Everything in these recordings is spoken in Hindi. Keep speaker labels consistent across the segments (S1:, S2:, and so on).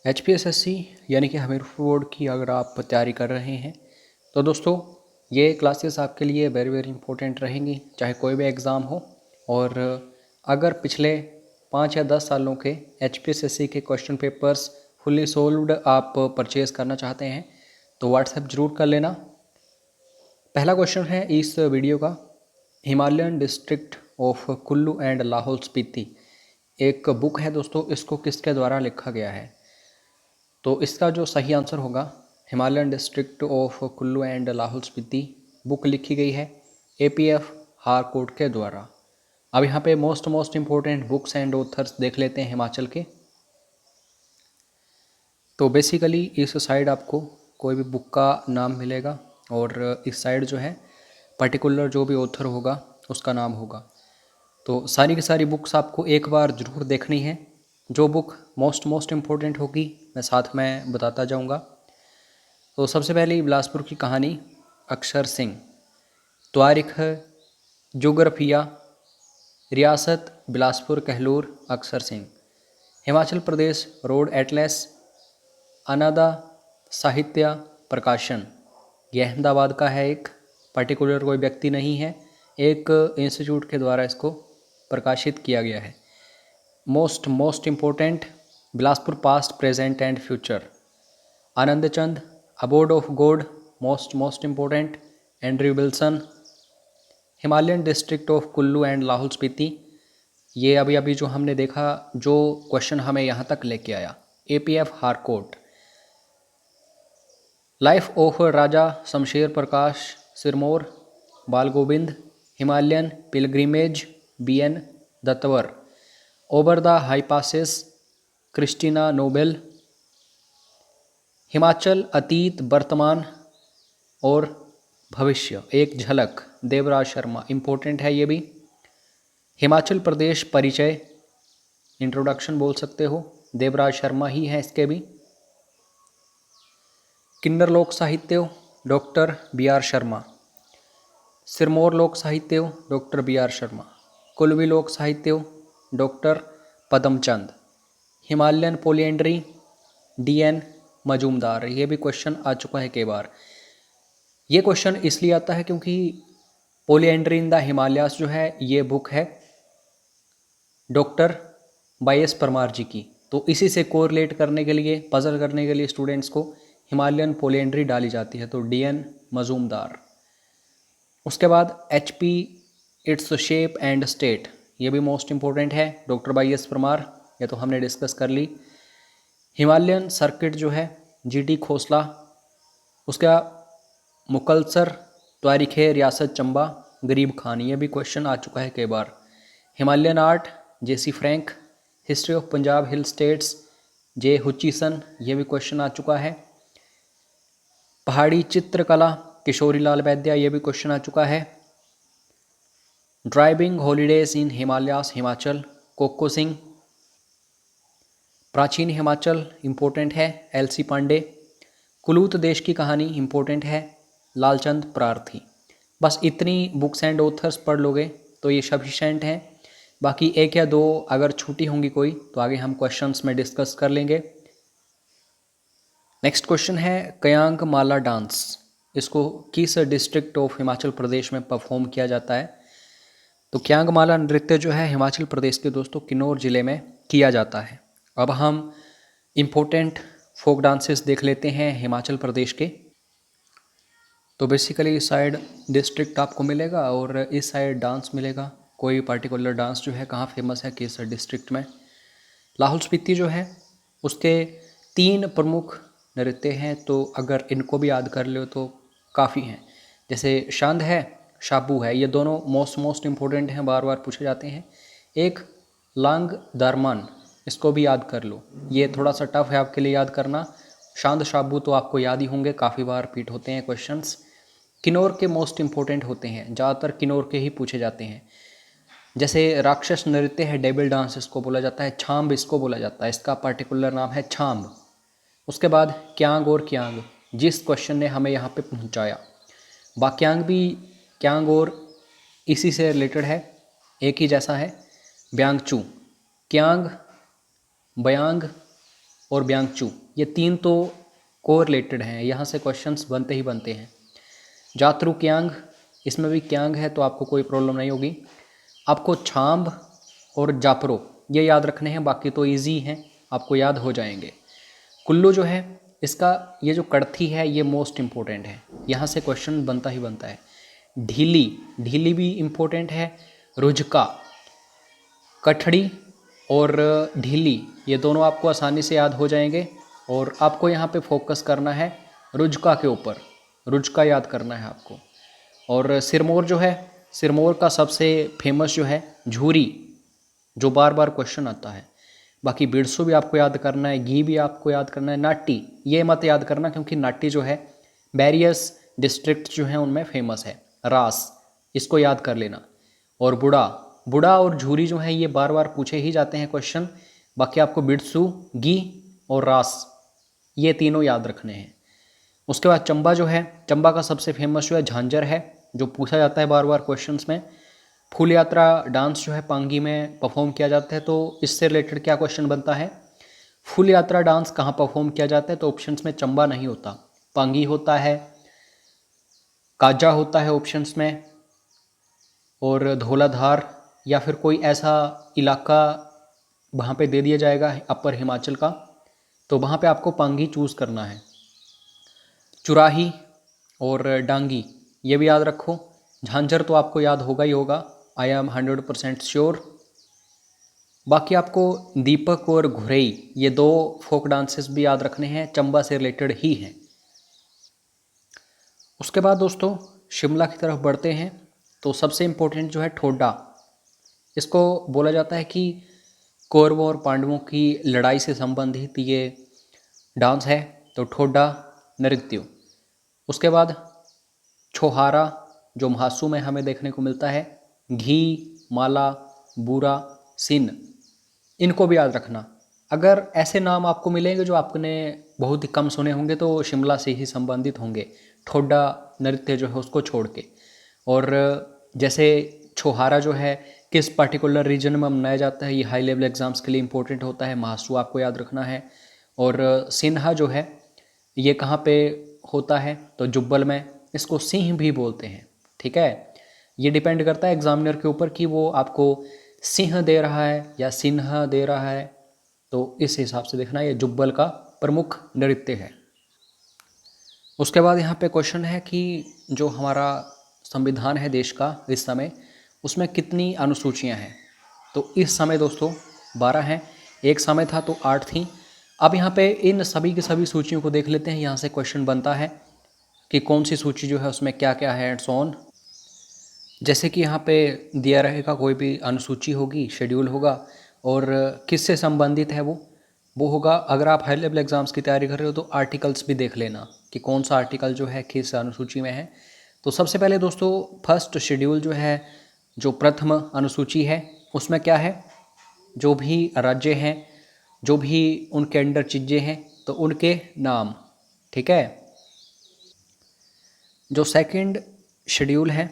S1: HPSSC यानी कि हमीरपुर बोर्ड की अगर आप तैयारी कर रहे हैं तो दोस्तों ये क्लासेस आपके लिए वेरी वेरी इंपॉर्टेंट रहेंगी, चाहे कोई भी एग्ज़ाम हो। और अगर पिछले 5 या 10 सालों के HPSSC के क्वेश्चन पेपर्स फुल्ली सोल्व्ड आप परचेज़ करना चाहते हैं तो व्हाट्सएप ज़रूर कर लेना। पहला क्वेश्चन है इस वीडियो का, Himalayan district of Kullu and Lahaul Spiti एक बुक है दोस्तों, इसको किसके द्वारा लिखा गया है? तो इसका जो सही आंसर होगा, Himalayan district of Kullu and Lahaul Spiti book लिखी गई है APF हारकोट के द्वारा। अब यहाँ पे most important books and authors देख लेते हैं हिमाचल के। तो बेसिकली इस साइड आपको कोई भी बुक का नाम मिलेगा और इस साइड जो है पर्टिकुलर जो भी ऑथर होगा उसका नाम होगा। तो सारी की सारी बुक्स आपको एक बार ज़रूर देखनी है। जो बुक मोस्ट इम्पोर्टेंट होगी मैं साथ में बताता जाऊंगा। तो सबसे पहले बिलासपुर की कहानी अक्षर सिंह, तारीख जोग्राफिया रियासत बिलासपुर कहलूर अक्षर सिंह, हिमाचल प्रदेश रोड एटलस अनादा साहित्य प्रकाशन, ये अहमदाबाद का है, एक पर्टिकुलर कोई व्यक्ति नहीं है, एक इंस्टीट्यूट के द्वारा इसको प्रकाशित किया गया है। Most important Bilaspur past present and future, Anand Chand abode of God, most important Andrew Wilson. Himalayan district of Kullu and Lahaul Spiti, ये अभी जो हमने देखा, जो क्वेश्चन हमें यहाँ तक लेके आया, APF Harcourt. Life of Raja Shamsher Prakash Sirmaur, Bal Govind, Himalayan pilgrimage BN दत्तवर, over the high passes Christina Noble, Himachal अतीत वर्तमान और भविष्य एक झलक देवराज शर्मा, इम्पोर्टेंट है ये भी। हिमाचल प्रदेश परिचय इंट्रोडक्शन बोल सकते हो, देवराज शर्मा ही है इसके भी। किन्नर लोक साहित्य डॉक्टर BR शर्मा, सिरमौर लोक साहित्य डॉक्टर BR शर्मा, कुल्लवी लोक साहित्य doctor Padamchand, Himalayan polyandry DN Majumdar. ये भी क्वेश्चन आ चुका है कई बार। ये क्वेश्चन इसलिए आता है क्योंकि पोलिएंड्री इन द हिमालयास जो है ये बुक है डॉक्टर YS परमार जी की, तो इसी से कोरिलेट करने के लिए, पजल करने के लिए स्टूडेंट्स को हिमालयन पोलिएंड्री डाली जाती है, तो DN मजूमदार। उसके बाद HP its shape and state, ये भी मोस्ट इम्पोर्टेंट है, डॉक्टर YS परमार, ये तो हमने डिस्कस कर ली। हिमालयन सर्किट जो है GT खोसला, उसका मुकलसर तारीख रियासत चंबा गरीब खान, ये भी क्वेश्चन आ चुका है कई बार। Himalayan art JC Frank, history of Punjab hill states J Hutchison, ये भी क्वेश्चन आ चुका है। पहाड़ी चित्रकला किशोरी लाल वैद्या, ये भी क्वेश्चन आ चुका है। Driving holidays in Himalayas Himachal Koko Singh, प्राचीन हिमाचल इम्पोर्टेंट है LC पांडे, कुलूत देश की कहानी इम्पोर्टेंट है लालचंद प्रार्थी। बस इतनी बुक्स एंड ऑथर्स पढ़ लोगे तो ये सफिशेंट हैं। बाकी एक या दो अगर छूटी होंगी कोई तो आगे हम क्वेश्चंस में डिस्कस कर लेंगे। नेक्स्ट क्वेश्चन है कयांग माला डांस, इसको किस डिस्ट्रिक्ट ऑफ हिमाचल प्रदेश में परफॉर्म किया जाता है? तो कयांग माला नृत्य जो है हिमाचल प्रदेश के दोस्तों किन्नौर ज़िले में किया जाता है। अब हम इम्पोर्टेंट फोक डांसेस देख लेते हैं हिमाचल प्रदेश के। तो बेसिकली इस साइड डिस्ट्रिक्ट आपको मिलेगा और इस साइड डांस मिलेगा, कोई पर्टिकुलर डांस जो है कहाँ फेमस है किस डिस्ट्रिक्ट में। लाहौल स्पीति जो है उसके 3 प्रमुख नृत्य हैं, तो अगर इनको भी याद कर लो तो काफ़ी हैं। जैसे शांद है, शाबू है, ये दोनों मोस्ट इम्पोर्टेंट हैं, बार बार पूछे जाते हैं। एक लांग दारमान, इसको भी याद कर लो, ये थोड़ा सा टफ है आपके लिए याद करना। शांद शाबू तो आपको याद ही होंगे, काफ़ी बार रिपीट होते हैं क्वेश्चंस। किन्नौर के मोस्ट इम्पोर्टेंट होते हैं, ज़्यादातर किन्नौर के ही पूछे जाते हैं। जैसे राक्षस नृत्य है डेबिल डांस, इसको बोला जाता है छाम्ब, इसको बोला जाता है, इसका पर्टिकुलर नाम है छाम्ब। उसके बाद क्यांग और क्यांग, जिस क्वेश्चन ने हमें यहाँ पे पहुँचाया, बाक्यांग भी क्यांग और इसी से रिलेटेड है, एक ही जैसा है। ब्यांगचू, क्यांग, बयांग, और ब्यांगचू, ये 3 तो कोरिलेटेड हैं, यहाँ से क्वेश्चंस बनते ही बनते हैं। जात्रु क्यांग, इसमें भी क्यांग है तो आपको कोई प्रॉब्लम नहीं होगी। आपको छाम्ब और जापरो ये याद रखने हैं, बाकी तो इजी हैं, आपको याद हो जाएंगे। कुल्लू जो है इसका ये जो कड़थी है ये मोस्ट इम्पोर्टेंट है, यहाँ से क्वेश्चन बनता ही बनता है। ढीली, ढीली भी इम्पोर्टेंट है। रुझका, कठड़ी और ढीली ये दोनों आपको आसानी से याद हो जाएंगे। और आपको यहाँ पे फोकस करना है रुझका के ऊपर, रुझका याद करना है आपको। और सिरमौर जो है, सिरमौर का सबसे फेमस जो है झूरी, जो बार बार क्वेश्चन आता है। बाकी बिरसू भी आपको याद करना है, घी भी आपको याद करना है। नाटी ये मत याद करना क्योंकि नाटी जो है वेरियस डिस्ट्रिक्ट जो हैं उनमें फेमस है। रास, इसको याद कर लेना। और बुढ़ा, बुढ़ा और झूरी जो है ये बार बार पूछे ही जाते हैं क्वेश्चन। बाकी आपको बिरसू, घी और रास ये तीनों याद रखने हैं। उसके बाद चंबा जो है, चंबा का सबसे फेमस जो है झांझर है, जो पूछा जाता है बार बार क्वेश्चंस में। फूल यात्रा डांस जो है पांगी में परफॉर्म किया जाता है, तो इससे रिलेटेड क्या क्वेश्चन बनता है? फूल यात्रा डांस कहाँ परफॉर्म किया जाता है? तो ऑप्शंस में चंबा नहीं होता, पांगी होता है, काजा होता है ऑप्शंस में, और धौलाधार, या फिर कोई ऐसा इलाका वहाँ पे दे दिया जाएगा अपर हिमाचल का, तो वहाँ पे आपको पांगी चूज़ करना है। चुराही और डांगी ये भी याद रखो। झांझर तो आपको याद होगा ही होगा, आई एम 100% श्योर। बाकी आपको दीपक और घुरेई ये 2 फोक डांसेस भी याद रखने हैं, चंबा से रिलेटेड ही हैं। उसके बाद दोस्तों शिमला की तरफ बढ़ते हैं, तो सबसे इम्पोर्टेंट जो है ठोडा, इसको बोला जाता है कि कौरवों और पांडवों की लड़ाई से संबंधित ये डांस है, तो ठोडा नृत्य। उसके बाद छोहारा जो म्हासू में हमें देखने को मिलता है, घी, माला, बूरा, सिन, इनको भी याद रखना। अगर ऐसे नाम आपको मिलेंगे जो आपने बहुत ही कम सुने होंगे तो शिमला से ही संबंधित होंगे, ठोडा नृत्य जो है उसको छोड़ के। और जैसे छोहारा जो है किस पर्टिकुलर रीजन में मनाया जाता है, ये हाई लेवल एग्जाम्स के लिए इंपॉर्टेंट होता है, म्हासू आपको याद रखना है। और सिन्हा जो है ये कहाँ पे होता है? तो जुब्बल में, इसको सिंह भी बोलते हैं, ठीक है। ये डिपेंड करता है एग्जामिनर के ऊपर कि वो आपको सिंह दे रहा है या सिन्हा दे रहा है, तो इस हिसाब से देखना, ये जुब्बल का प्रमुख नृत्य है। उसके बाद यहाँ पे क्वेश्चन है कि जो हमारा संविधान है देश का इस समय, उसमें कितनी अनुसूचियाँ हैं? तो इस समय दोस्तों 12 हैं, एक समय था तो 8 थी। अब यहाँ पे इन सभी की सभी सूचियों को देख लेते हैं, यहाँ से क्वेश्चन बनता है कि कौन सी सूची जो है उसमें क्या क्या है एंड सो ऑन। जैसे कि यहाँ पे दिया रहेगा कोई भी अनुसूची होगी, शेड्यूल होगा, और किससे संबंधित है वो होगा। अगर आप हाई लेवल एग्जाम्स की तैयारी कर रहे हो तो आर्टिकल्स भी देख लेना कि कौन सा आर्टिकल जो है किस अनुसूची में है। तो सबसे पहले दोस्तों फर्स्ट शेड्यूल जो है, जो प्रथम अनुसूची है, उसमें क्या है? जो भी राज्य हैं, जो भी उनके अंडर चीज़ें हैं, तो उनके नाम, ठीक है। जो सेकंड शेड्यूल है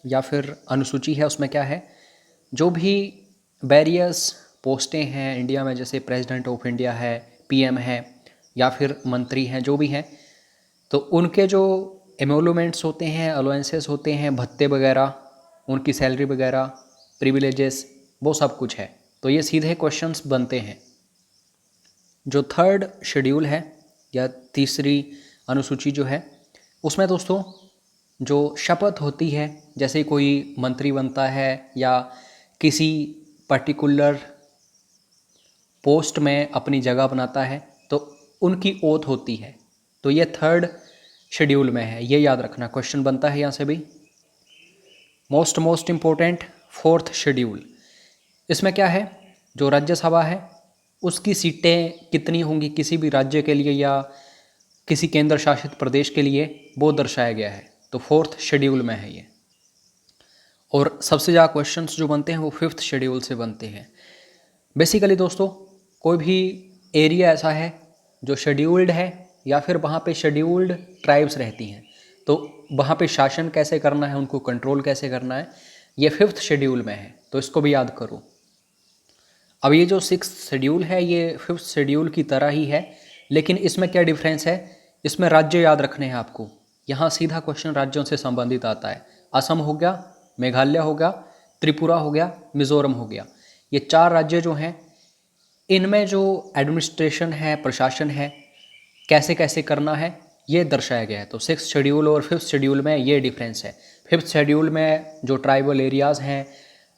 S1: या फिर अनुसूची है, उसमें क्या है? जो भी वेरियस पोस्टें हैं इंडिया में, जैसे प्रेसिडेंट ऑफ इंडिया है, पीएम है, या फिर मंत्री हैं, जो भी हैं, तो उनके जो एमोलूमेंट्स होते हैं, अलाउंसेस होते हैं, भत्ते वगैरह, उनकी सैलरी वगैरह, प्रिविलेजेस, वो सब कुछ है। तो ये सीधे क्वेश्चंस बनते हैं। जो थर्ड शेड्यूल है या तीसरी अनुसूची जो है, उसमें दोस्तों जो शपथ होती है, जैसे कोई मंत्री बनता है या किसी पर्टिकुलर पोस्ट में अपनी जगह बनाता है, तो उनकी ओथ होती है, तो ये थर्ड शेड्यूल में है, ये याद रखना, क्वेश्चन बनता है यहाँ से भी। मोस्ट इम्पोर्टेंट फोर्थ शेड्यूल, इसमें क्या है? जो राज्यसभा है उसकी सीटें कितनी होंगी किसी भी राज्य के लिए या किसी केंद्र शासित प्रदेश के लिए, वो दर्शाया गया है, तो फोर्थ शेड्यूल में है ये। और सबसे ज़्यादा क्वेश्चंस जो बनते हैं वो फिफ्थ शेड्यूल से बनते हैं। बेसिकली दोस्तों कोई भी एरिया ऐसा है जो शेड्यूल्ड है या फिर वहाँ पे शेड्यूल्ड ट्राइब्स रहती हैं, तो वहाँ पे शासन कैसे करना है, उनको कंट्रोल कैसे करना है, ये फिफ्थ शेड्यूल में है, तो इसको भी याद करो। अब ये जो 6th शेड्यूल है ये 5th शेड्यूल की तरह ही है, लेकिन इसमें क्या डिफरेंस है, इसमें राज्य याद रखने हैं आपको। यहाँ सीधा क्वेश्चन राज्यों से संबंधित आता है। असम हो गया, मेघालय हो गया, त्रिपुरा हो गया, मिजोरम हो गया। ये 4 राज्य जो हैं, इनमें जो एडमिनिस्ट्रेशन है, प्रशासन है, कैसे कैसे करना है, ये दर्शाया गया है। तो 6th शेड्यूल और 5th शेड्यूल में ये डिफरेंस है। 5th शेड्यूल में जो ट्राइबल एरियाज़ हैं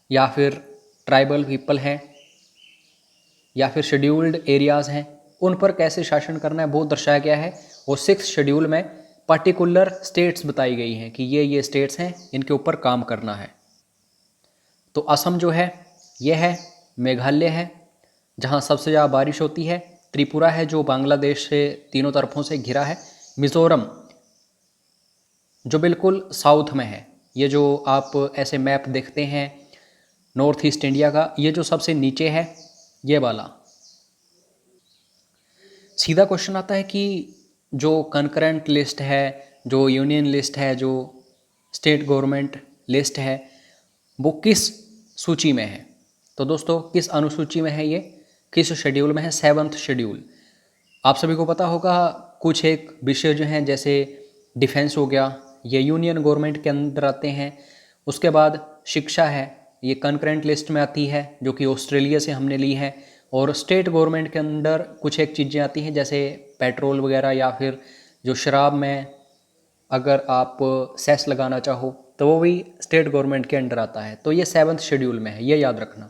S1: या फिर ट्राइबल पीपल हैं या फिर शेड्यूल्ड एरियाज़ हैं, उन पर कैसे शासन करना है वो दर्शाया गया है। और 6th शेड्यूल में पर्टिकुलर स्टेट्स बताई गई हैं कि ये स्टेट्स हैं, इनके ऊपर काम करना है। तो असम जो है ये है, मेघालय है जहाँ सबसे ज़्यादा बारिश होती है, त्रिपुरा है जो बांग्लादेश से तीनों तरफों से घिरा है, मिज़ोरम जो बिल्कुल साउथ में है। ये जो आप ऐसे मैप देखते हैं नॉर्थ ईस्ट इंडिया का, ये जो सबसे नीचे है ये वाला। सीधा क्वेश्चन आता है कि जो कंकरेंट लिस्ट है, जो यूनियन लिस्ट है, जो स्टेट गवर्नमेंट लिस्ट है, वो किस सूची में है। तो दोस्तों किस अनुसूची में है, ये किस शेड्यूल में है, 7th शेड्यूल। आप सभी को पता होगा कुछ एक विषय जो हैं जैसे डिफेंस हो गया, ये यूनियन गवर्नमेंट के अंदर आते हैं। उसके बाद शिक्षा है, ये कंकरेंट लिस्ट में आती है जो कि ऑस्ट्रेलिया से हमने ली है। और स्टेट गवर्नमेंट के अंदर कुछ एक चीज़ें आती हैं जैसे पेट्रोल वगैरह, या फिर जो शराब में अगर आप सेस लगाना चाहो तो वो भी स्टेट गवर्नमेंट के अंडर आता है। तो ये 7th शेड्यूल में है, ये याद रखना।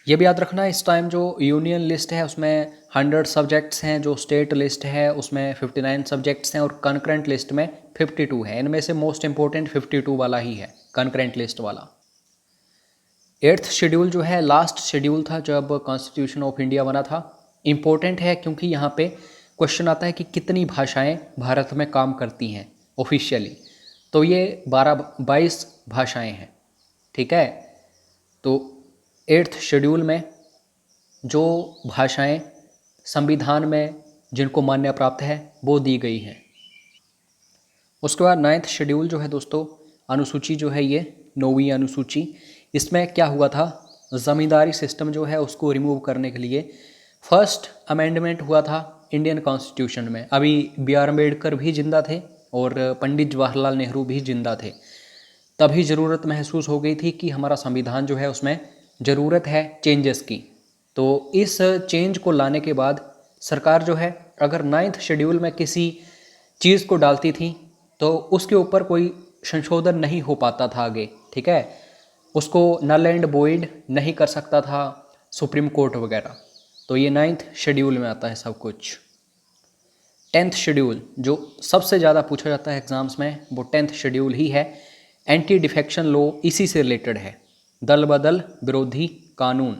S1: ये भी याद रखना इस टाइम जो यूनियन लिस्ट है उसमें 100 सब्जेक्ट्स हैं, जो स्टेट लिस्ट है उसमें 59 सब्जेक्ट्स हैं, और कंकरेंट लिस्ट में 52 है। इनमें से मोस्ट इंपॉर्टेंट 52 वाला ही है, कंकरेंट लिस्ट वाला। 8th शेड्यूल जो है लास्ट शेड्यूल था जब कॉन्स्टिट्यूशन ऑफ इंडिया बना था। इम्पोर्टेंट है क्योंकि यहाँ पे क्वेश्चन आता है कि कितनी भाषाएं भारत में काम करती हैं ऑफिशियली। तो ये 22 भाषाएं हैं, ठीक है। तो 8th शेड्यूल में जो भाषाएं संविधान में जिनको मान्यता प्राप्त है वो दी गई हैं। उसके बाद 9th शेड्यूल जो है दोस्तों, अनुसूची जो है ये 9वीं अनुसूची, इसमें क्या हुआ था, ज़मींदारी सिस्टम जो है उसको रिमूव करने के लिए फर्स्ट अमेंडमेंट हुआ था इंडियन कॉन्स्टिट्यूशन में। अभी B.R. अम्बेडकर भी जिंदा थे और पंडित जवाहरलाल नेहरू भी जिंदा थे। तभी ज़रूरत महसूस हो गई थी कि हमारा संविधान जो है उसमें ज़रूरत है चेंजेस की। तो इस चेंज को लाने के बाद सरकार जो है अगर 9th शेड्यूल में किसी चीज़ को डालती थी तो उसके ऊपर कोई संशोधन नहीं हो पाता था आगे, ठीक है। उसको नल एंड वॉइड नहीं कर सकता था सुप्रीम कोर्ट वगैरह। तो ये 9th शेड्यूल में आता है सब कुछ। 10th शेड्यूल जो सबसे ज़्यादा पूछा जाता है एग्जाम्स में, वो 10th शेड्यूल ही है। एंटी डिफेक्शन लॉ इसी से रिलेटेड है, दल बदल विरोधी कानून।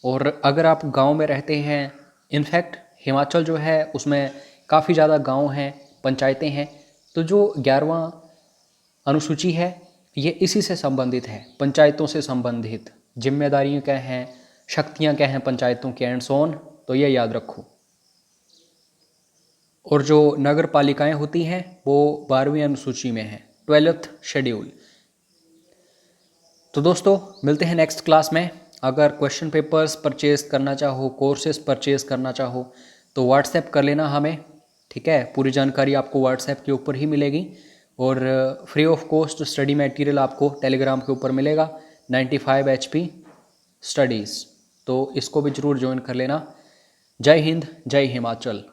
S1: और अगर आप गांव में रहते हैं, इनफैक्ट हिमाचल जो है उसमें काफ़ी ज़्यादा गांव हैं, पंचायतें हैं, तो जो 11वां अनुसूची है ये इसी से संबंधित है, पंचायतों से संबंधित। जिम्मेदारियाँ क्या हैं, शक्तियाँ क्या हैं पंचायतों के, एंड सो ऑन। तो ये याद रखो। और जो नगर पालिकाएँ होती हैं वो 12वीं अनुसूची में है, 12th शेड्यूल। तो दोस्तों मिलते हैं नेक्स्ट क्लास में। अगर क्वेश्चन पेपर्स परचेज़ करना चाहो, कोर्सेज परचेज़ करना चाहो तो व्हाट्सएप कर लेना हमें, ठीक है। पूरी जानकारी आपको व्हाट्सएप के ऊपर ही मिलेगी। और free of cost study material आपको टेलीग्राम के ऊपर मिलेगा, 95 HP स्टडीज़। तो इसको भी ज़रूर ज्वाइन कर लेना। जय हिंद, जय हिमाचल।